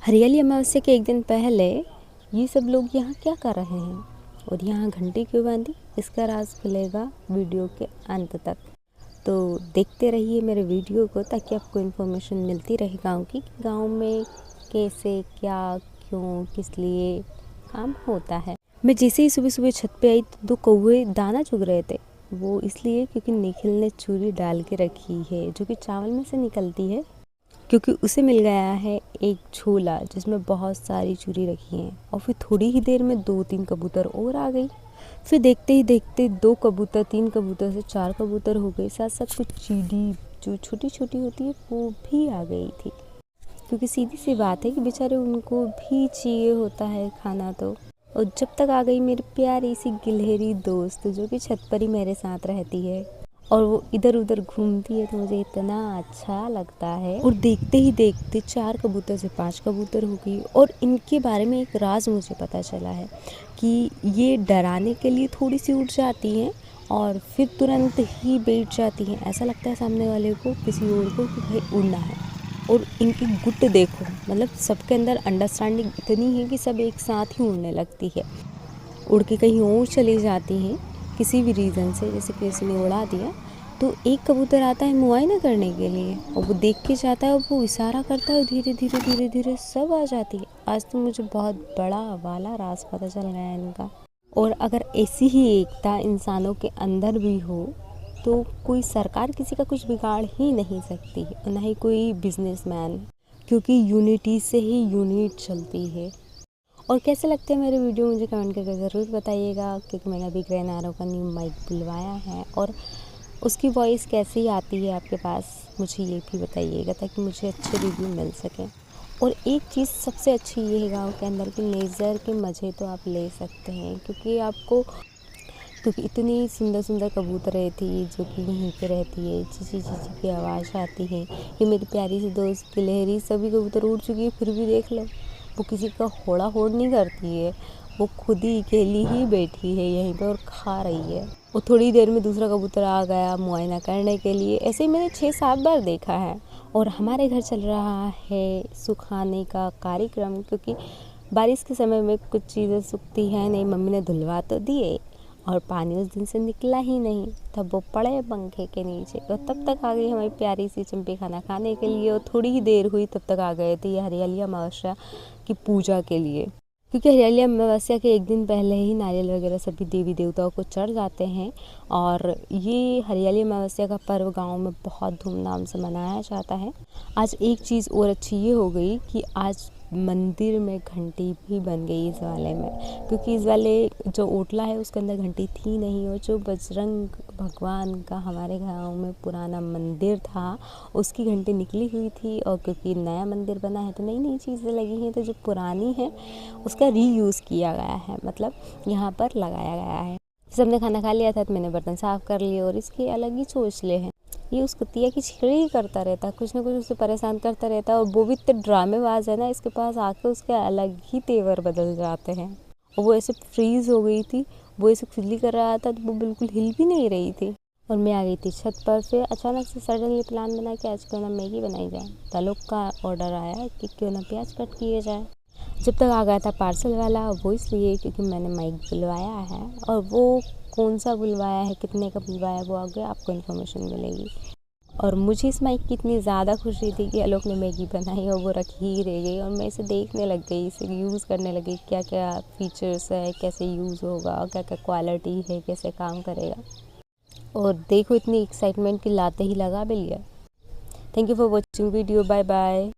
हरियाली अमावस्या के एक दिन पहले ये सब लोग यहाँ क्या कर रहे हैं और यहाँ घंटी क्यों बांधी, इसका राज खुलेगा वीडियो के अंत तक। तो देखते रहिए मेरे वीडियो को ताकि आपको इन्फॉर्मेशन मिलती रहे गांव की, गांव में कैसे क्या क्यों किस लिए काम होता है। मैं जैसे ही सुबह सुबह छत पे आई तो 2 कौवे दाना चुग रहे थे। वो इसलिए क्योंकि निखिल ने चूरी डाल के रखी है जो कि चावल में से निकलती है, क्योंकि उसे मिल गया है एक झोला जिसमें बहुत सारी चूरी रखी हैं। और फिर थोड़ी ही देर में 2-3 कबूतर और आ गई। फिर देखते ही देखते 2 कबूतर 3 कबूतर से 4 कबूतर हो गए। साथ साथ कुछ चींटी जो छोटी छोटी होती है वो भी आ गई थी, क्योंकि सीधी सी बात है कि बेचारे उनको भी चाहिए होता है खाना। तो और जब तक आ गई मेरी प्यारी सी गिलहरी दोस्त जो कि छत पर ही मेरे साथ रहती है और वो इधर उधर घूमती है, तो मुझे इतना अच्छा लगता है। और देखते ही देखते 4 कबूतर से 5 कबूतर हो गई। और इनके बारे में एक राज मुझे पता चला है कि ये डराने के लिए थोड़ी सी उड़ जाती हैं और फिर तुरंत ही बैठ जाती हैं। ऐसा लगता है सामने वाले को, किसी और को, कि भाई उड़ना है। और इनकी गुट देखो, मतलब सबके अंदर अंडरस्टैंडिंग इतनी है कि सब एक साथ ही उड़ने लगती है। उड़ के कहीं और चली जाती हैं किसी भी रीज़न से, जैसे किसी ने उड़ा दिया तो एक कबूतर आता है मुआयना करने के लिए और वो देख के जाता है और वो इशारा करता है, धीरे धीरे धीरे धीरे सब आ जाती है। आज तो मुझे बहुत बड़ा वाला राज पता चल गया है इनका। और अगर ऐसी ही एकता इंसानों के अंदर भी हो तो कोई सरकार किसी का कुछ बिगाड़ ही नहीं सकती, ना ही कोई बिजनेसमैन, क्योंकि यूनिटी से ही यूनिट चलती है। और कैसे लगते हैं मेरे वीडियो मुझे कमेंट करके ज़रूर बताइएगा, क्योंकि मैंने अभी ग्रैन आरो का न्यू माइक बुलवाया है और उसकी वॉइस कैसी आती है आपके पास मुझे ये भी बताइएगा ताकि मुझे अच्छे रिव्यू मिल सकें। और एक चीज़ सबसे अच्छी ये है गाँव के अंदर की नेचर के मज़े तो आप ले सकते हैं, क्योंकि इतनी सुंदर सुंदर कबूतरें थी जो कि यहीं पे रहती है। चीची चीची की आवाज़ आती है। ये मेरी प्यारी सी दोस्त गिलहरी, सभी कबूतर उड़ चुकी है फिर भी देख लो वो किसी का होड़ा होड़ नहीं करती है, वो खुद ही अकेली ही बैठी है यहीं पे और खा रही है। और थोड़ी देर में दूसरा कबूतर आ गया मुआयना करने के लिए। ऐसे ही मैंने 6-7 बार देखा है। और हमारे घर चल रहा है सुखाने का कार्यक्रम, क्योंकि बारिश के समय में कुछ चीज़ें सूखती हैं नहीं। मम्मी ने धुलवा तो दिए और पानी उस दिन से निकला ही नहीं, तब वो पड़े पंखे के नीचे। और तब तक आ गई हमारी प्यारी सी चंपी खाना खाने के लिए। और थोड़ी ही देर हुई तब तक आ गए थे ये हरियाली अमावस्या की पूजा के लिए, क्योंकि हरियाली अमावस्या के एक दिन पहले ही नारियल वगैरह सभी देवी देवताओं को चढ़ जाते हैं। और ये हरियाली अमावस्या का पर्व गांव में बहुत धूमधाम से मनाया जाता है। आज एक चीज़ और अच्छी ये हो गई कि आज मंदिर में घंटी भी बन गई इस वाले में, क्योंकि इस वाले जो ओटला है उसके अंदर घंटी थी नहीं। और जो बजरंग भगवान का हमारे गांव में पुराना मंदिर था उसकी घंटी निकली हुई थी। और क्योंकि नया मंदिर बना है तो नई नई चीज़ें लगी हैं, तो जो पुरानी है उसका रीयूज़ किया गया है, मतलब यहाँ पर लगाया गया है। सबने खाना खा लिया था तो मैंने बर्तन साफ़ कर लिए। और इसके अलग ही चोचले हैं, ये उस कुतिया की छिड़ी ही करता रहता है, कुछ ना कुछ उसे परेशान करता रहता है। और वो भी इतने ड्रामेबाज है ना, इसके पास आके उसके अलग ही तेवर बदल जाते हैं। और वो ऐसे फ्रीज़ हो गई थी, वो ऐसे खुजली कर रहा था तो वो बिल्कुल हिल भी नहीं रही थी। और मैं आ गई थी छत पर। फिर अचानक से सडनली प्लान बना कि आज क्यों ना मैगी बनाई जाए। तलोक का ऑर्डर आया कि क्यों ना प्याज कट किए जाए। जब तक आ गया था पार्सल वाला, वो इसलिए क्योंकि मैंने माइक बुलवाया है। और वो कौन सा बुलवाया है, कितने का बुलवाया, वो आगे आपको इन्फॉर्मेशन मिलेगी। और मुझे इस माइक की इतनी ज़्यादा खुशी थी कि आलोक ने मैगी बनाई और वो रखी ही रह गई। और मैं इसे देखने लग गई, इसे यूज़ करने लगी, क्या क्या फीचर्स है, कैसे यूज़ होगा, क्या क्या क्वालिटी है, कैसे काम करेगा। और देखो इतनी एक्साइटमेंट की लाते ही लगा भी लिया। Thank you for watching video, bye bye.